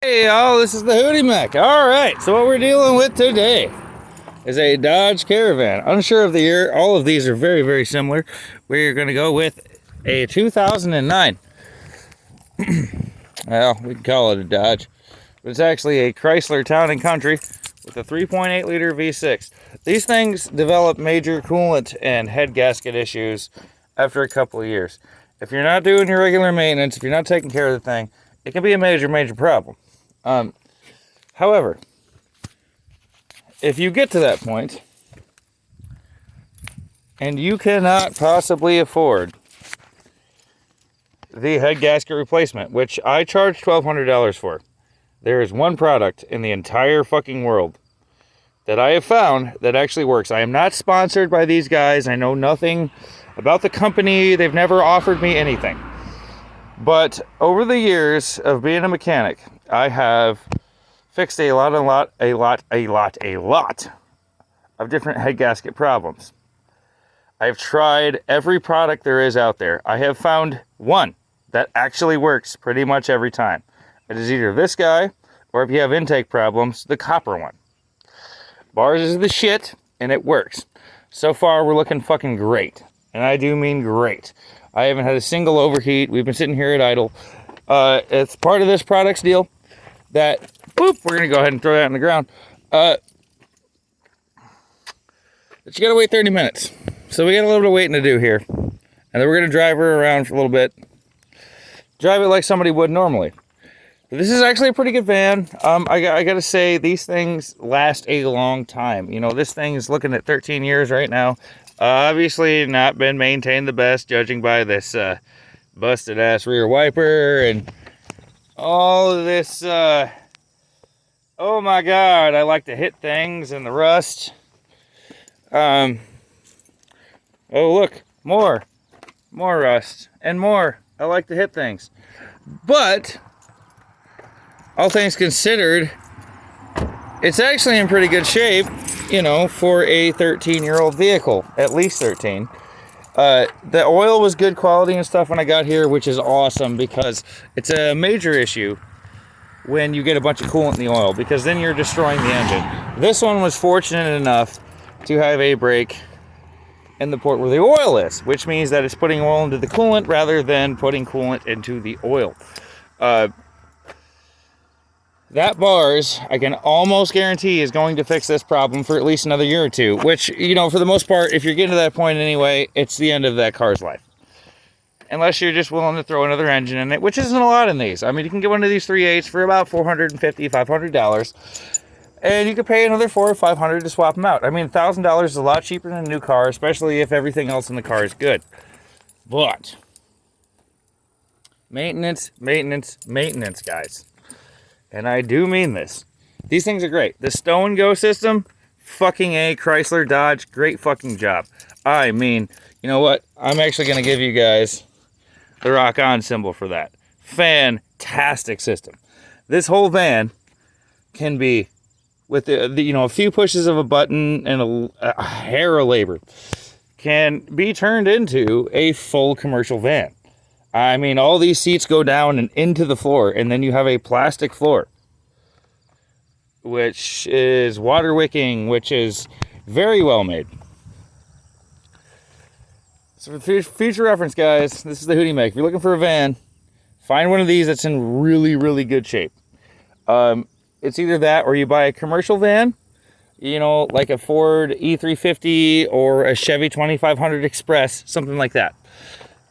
Hey y'all, this is the Hootie Mac. Alright, so what we're dealing with today is a Dodge Caravan. Unsure of the year, all of these are very, very similar. We're going to go with a 2009. Well, we can call it a Dodge, but it's actually a Chrysler Town & Country with a 3.8 liter V6. These things develop major coolant and head gasket issues after a couple of years. If you're not doing your regular maintenance, if you're not taking care of the thing, it can be a major, major problem. However, if you get to that point and you cannot possibly afford the head gasket replacement, which I charge $1,200 for, there is one product in the entire fucking world that I have found that actually works. I am not sponsored by these guys. I know nothing about the company. They've never offered me anything. But over the years of being a mechanic, I have fixed a lot of different head gasket problems. I've tried every product there is out there. I have found one that actually works pretty much every time. It is either this guy, or if you have intake problems, the copper one. Bars is the shit, and it works. So far, we're looking fucking great. And I do mean great. I haven't had a single overheat. We've been sitting here at idle. It's part of this product's deal that, boop, we're going to go ahead and throw that on the ground. But you got to wait 30 minutes. So we got a little bit of waiting to do here. And then we're going to drive her around for a little bit. Drive it like somebody would normally. This is actually a pretty good van. I got to say, these things last a long time. You know, this thing is looking at 13 years right now. Obviously not been maintained the best, judging by this busted ass rear wiper and all of this. Oh my God, I like to hit things and the rust. Oh look, more rust and more. I like to hit things, but all things considered, it's actually in pretty good shape, you know, for a 13-year-old vehicle, at least 13. The oil was good quality and stuff when I got here, which is awesome because it's a major issue when you get a bunch of coolant in the oil, because then you're destroying the engine. This one was fortunate enough to have a break in the port where the oil is, which means that it's putting oil into the coolant rather than putting coolant into the oil. That bars, I can almost guarantee, is going to fix this problem for at least another year or two, which, you know, for the most part, if you're getting to that point anyway, it's the end of that car's life. Unless you're just willing to throw another engine in it, which isn't a lot in these. I mean, you can get one of these 3.8s for about $450, $500, and you could pay another $400 or $500 to swap them out. I mean, $1,000 is a lot cheaper than a new car, especially if everything else in the car is good. But maintenance, guys. And I do mean this. These things are great. The Stow and Go system, fucking A, Chrysler, Dodge, great fucking job. I mean, you know what? I'm actually going to give you guys the rock on symbol for that. Fantastic system. This whole van can be, with the you know, a few pushes of a button and a hair of labor, can be turned into a full commercial van. I mean, all these seats go down and into the floor, and then you have a plastic floor, which is water wicking, which is very well made. So for future reference, guys, this is the Hootie Mac. If you're looking for a van, find one of these that's in really, really good shape. It's either that or you buy a commercial van, you know, like a Ford E350 or a Chevy 2500 Express, something like that.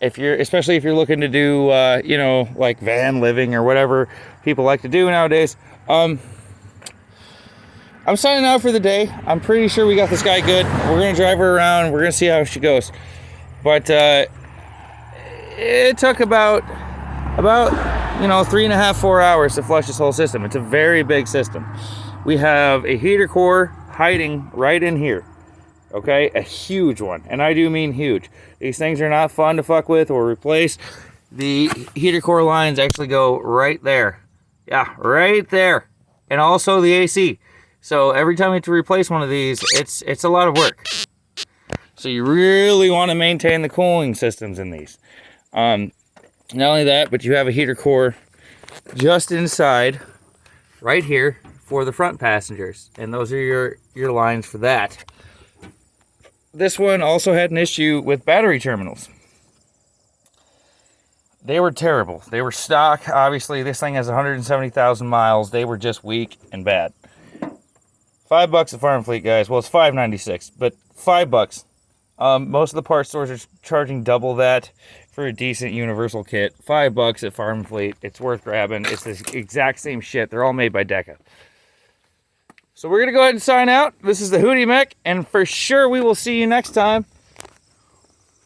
Especially if you're looking to do, you know, like van living or whatever people like to do nowadays. I'm signing out for the day. I'm pretty sure we got this guy good. We're going to drive her around. We're going to see how she goes. But it took about, you know, 3.5, 4 hours to flush this whole system. It's a very big system. We have a heater core hiding right in here. Okay, a huge one, and I do mean huge. These things are not fun to fuck with or replace. The heater core lines actually go right there. Yeah, right there. And also the AC. So every time you have to replace one of these, it's a lot of work. So you really want to maintain the cooling systems in these. Not only that, but you have a heater core just inside right here for the front passengers. And those are your lines for that. This one also had an issue with battery terminals. They were terrible. They were stock. Obviously, this thing has 170,000 miles. They were just weak and bad. $5 at Farm Fleet, guys. Well, it's $5.96, but $5. Most of the parts stores are charging double that for a decent universal kit. $5 at Farm Fleet. It's worth grabbing. It's the exact same shit. They're all made by Deca. So we're going to go ahead and sign out. This is the Hootie Mech, and for sure we will see you next time.